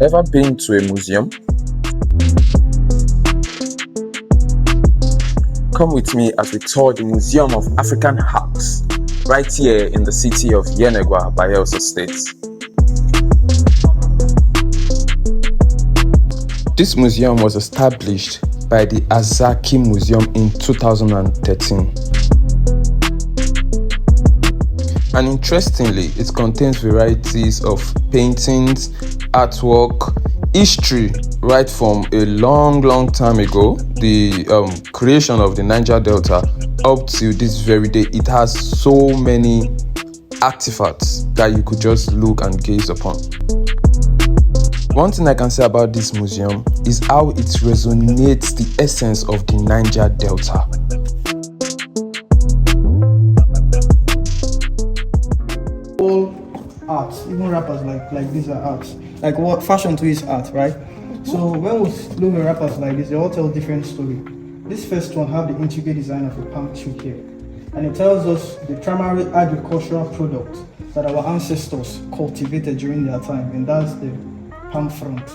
ever been to a museum? Come with me as we tour the Museum of African Arts, right here in the city of Yenagoa, Bayelsa State. This museum was established by the Azaki Museum in 2013. And interestingly, it contains varieties of paintings, artwork, history right from a long time ago, the creation of the Niger Delta, up to this very day. It has so many artifacts that you could just look and gaze upon. One thing I can say about this museum is how it resonates the essence of the Niger Delta. All arts, even rappers like these are arts. Like what fashion too is art, right? So when we look at rappers like this, they all tell different story. This first one have the intricate design of a palm tree here, and it tells us the primary agricultural product that our ancestors cultivated during their time, and that's the palm front.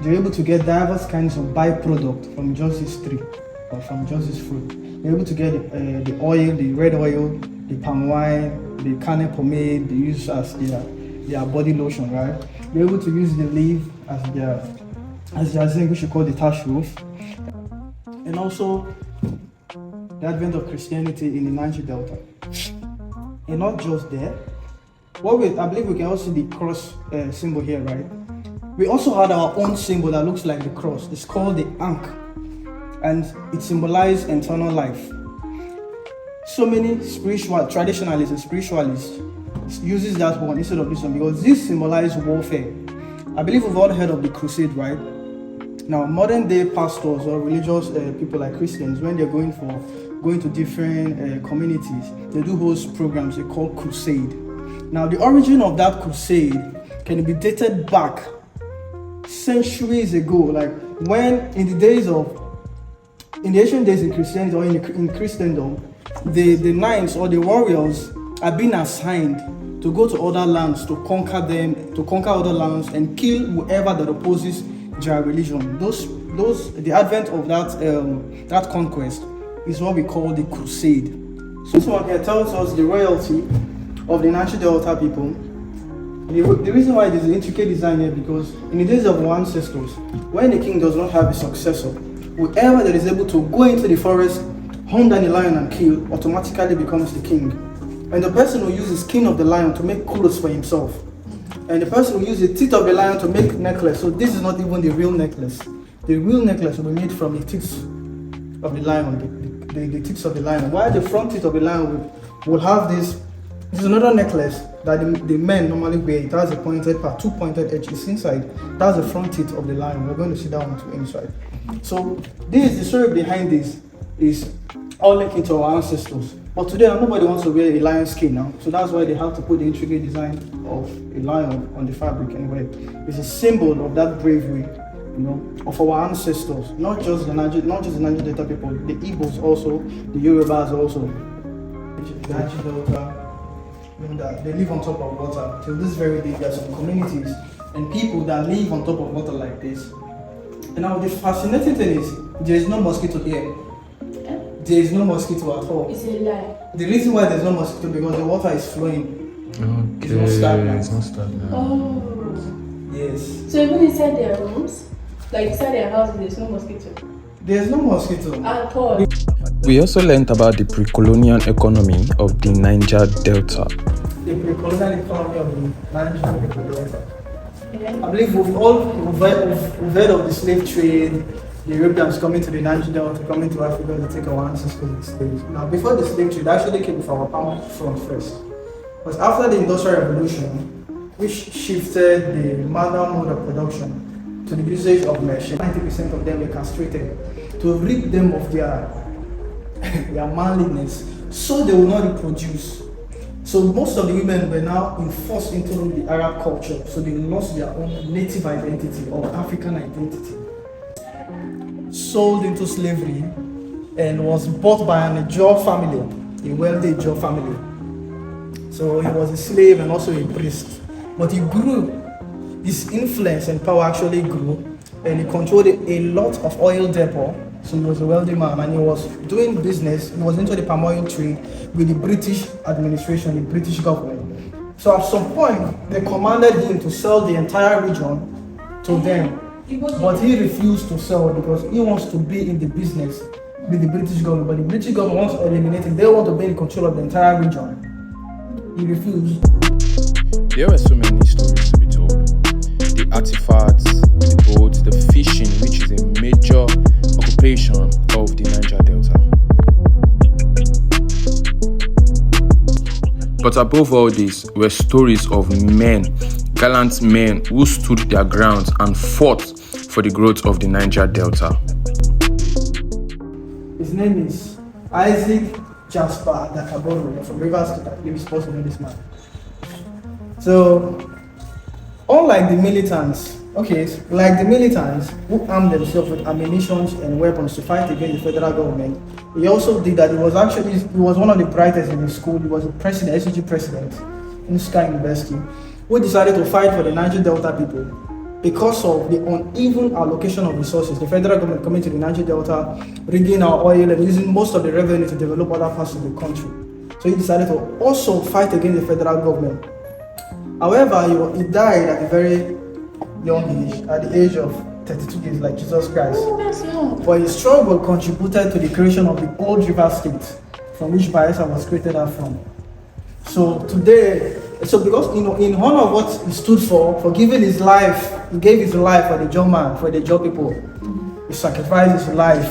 They're able to get diverse kinds of byproduct from just this tree or from just this fruit. They're able to get the oil, the red oil, the palm wine, the cane pomade they use as their body lotion, right? They're able to use the leaf as their zinc, which we call the thatch roof. And also the advent of Christianity in the Niger Delta. And not just there. I believe we can also see the cross symbol here, right? We also had our own symbol that looks like the cross. It's called the Ankh, and it symbolizes eternal life. So many traditionalists and spiritualists uses that one instead of this one because this symbolizes warfare. I believe we've all heard of the crusade, right? Now, modern day pastors or religious people like Christians, when they're going to different communities, they do host programs they call crusade. Now, the origin of that crusade can be dated back centuries ago, like when in the ancient days in Christianity or in Christendom, the knights or the warriors are being assigned to go to other lands to conquer other lands and kill whoever that opposes their religion. The advent of that conquest is what we call the crusade. So this one here tells us the royalty of the Niger Delta people. The reason why there's an intricate design here because in the days of our ancestors, when the king does not have a successor, whoever that is able to go into the forest, hunt down the lion and kill, automatically becomes the king. And the person who uses skin of the lion to make clothes for himself. And the person who uses the teeth of the lion to make necklace. So this is not even the real necklace. The real necklace will be made from the teeth of the lion, the teeth of the lion. While the front teeth of the lion will have this. This is another necklace that the men normally wear. It has a pointed part, two pointed edges inside. That's the front teeth of the lion. We're going to see that one too inside. So the story behind this is all linked into our ancestors. But today nobody wants to wear a lion skin now. So that's why they have to put the intricate design of a lion on the fabric anyway. It's a symbol of that bravery, of our ancestors. Not just the Niger Delta people, the Igbos also, the Yorubas also. The Niger Delta. That they live on top of water. Till this very day, there are some communities and people that live on top of water like this. And now the fascinating thing is, there is no mosquito here. There is no mosquito at all. It's a lie. The reason why there's no mosquito because the water is flowing. Okay. It's not stagnant. Oh. Yes. So even inside their rooms, like inside their house, there's no mosquito. There's no mosquito at all. We also learned about the pre-colonial economy of the Niger Delta. The pre-colonial economy of the Niger Delta. I believe we've heard of the slave trade, the Europeans coming to the Niger Delta, coming to Africa to take our ancestors' slaves. Now, before the slave trade, actually came with our palm front first. But after the Industrial Revolution, which shifted the manual mode of production to the usage of machines, 90% of them were castrated to rid them of their manliness, so they will not reproduce. So most of the women were now enforced into the Arab culture, so they lost their own native identity or African identity. Sold into slavery and was bought by an Ijaw family, a wealthy Ijaw family. So he was a slave and also a priest, but he grew his influence and power actually grew, and he controlled a lot of oil depot. So he was a wealthy man, and he was doing business. He was into the palm oil trade with the British administration, the British government. So at some point, they commanded him to sell the entire region to them, but he refused to sell because he wants to be in the business with the British government. But the British government wants to eliminate him. They want to be in control of the entire region. He refused. There were so many stories to be told. The artifacts, the boats, the fishing, which is a major occupation of the Niger Delta. But above all this were stories of men, gallant men who stood their ground and fought for the growth of the Niger Delta. His name is Isaac Jasper Dakaboro from Rivers State. I believe he's supposed to know this man. So, unlike the militants, who armed themselves with ammunition and weapons to fight against the federal government, he also did that. He was one of the brightest in his school. He was a president, SUG president in Sky University, who decided to fight for the Niger Delta people because of the uneven allocation of resources. The federal government coming to the Niger Delta, rigging our oil and using most of the revenue to develop other parts of the country. So he decided to also fight against the federal government. However, he died at a very young age, at the age of 32 years, like Jesus Christ. Oh, that's young. But his struggle contributed to the creation of the old River State, from which Bayelsa was created from. So today, because in honor of what he stood for giving his life, he gave his life for the German, for the Joe people. He sacrificed his life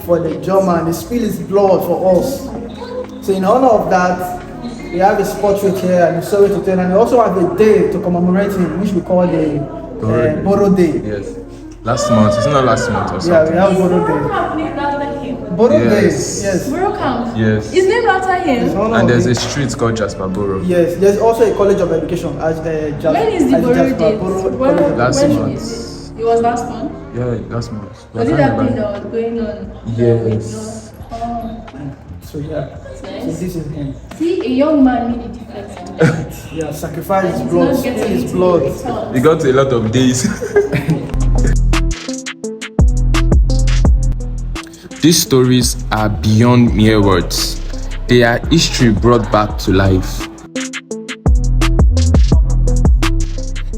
for the German. He spilled his blood for us. So in honor of that, we have his portrait here and so it to tell, and we also have a day to commemorate him, which we call the Boro Day. Yes. Last month, isn't it last month or something? Yeah, we have Boro Boro Day. Camp named after him. Boro Day, Yes. yes. Boro Camp. Yes. It's named after It's him. honor And of there's the- a street called Jasper Borough. Yes, there's also a college of education as When is the Boro Day? Last When month. is it? It was last month. Yeah, last month. Was it that thing that was going on? Yes. Oh, So yeah, it's so nice. this is him. See, a young man made a difference. Yeah, sacrifice his He's blood, not spill getting his into blood. return. We got a lot of days. These stories are beyond mere words. They are history brought back to life.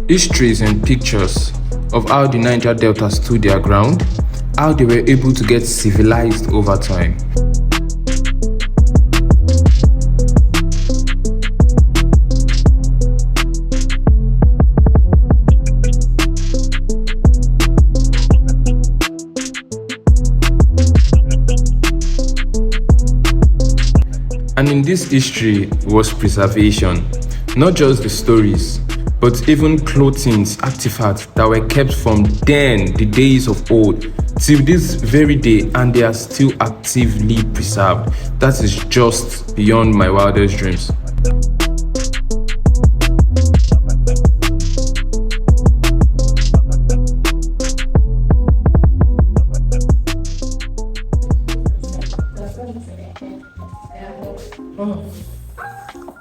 Histories and pictures of how the Niger Delta stood their ground, how they were able to get civilized over time. And in this history was preservation, not just the stories, but even clothings, artifacts that were kept from then, the days of old, till this very day, and they are still actively preserved. That is just beyond my wildest dreams.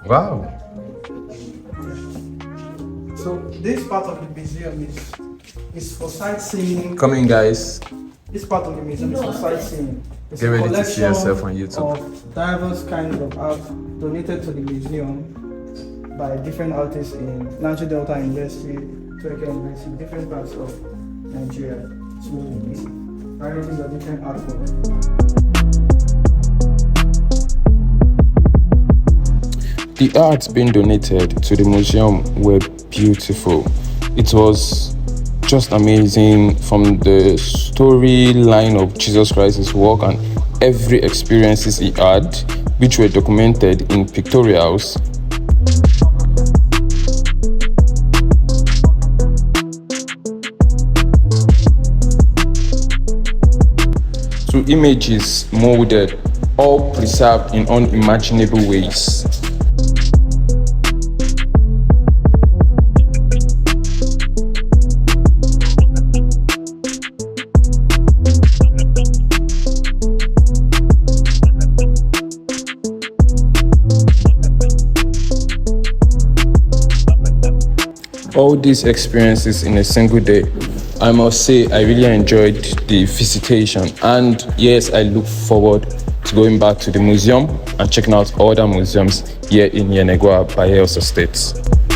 Wow. So this part of the museum is for sightseeing. Come in, guys. This part of the museum is for sightseeing. It's Get a ready to see collection yourself on YouTube. of diverse kinds of art donated to the museum by different artists in Niger Delta University, Turkey University, different parts of Nigeria. So it's varieties of different artwork. The arts being donated to the museum were beautiful. It was just amazing, from the storyline of Jesus Christ's work and every experiences he had, which were documented in pictorials. To images molded, all preserved in unimaginable ways. all these experiences in a single day, I must say I really enjoyed the visitation. And yes, I look forward to going back to the museum and checking out other museums here in Yenagoa, Bayelsa State.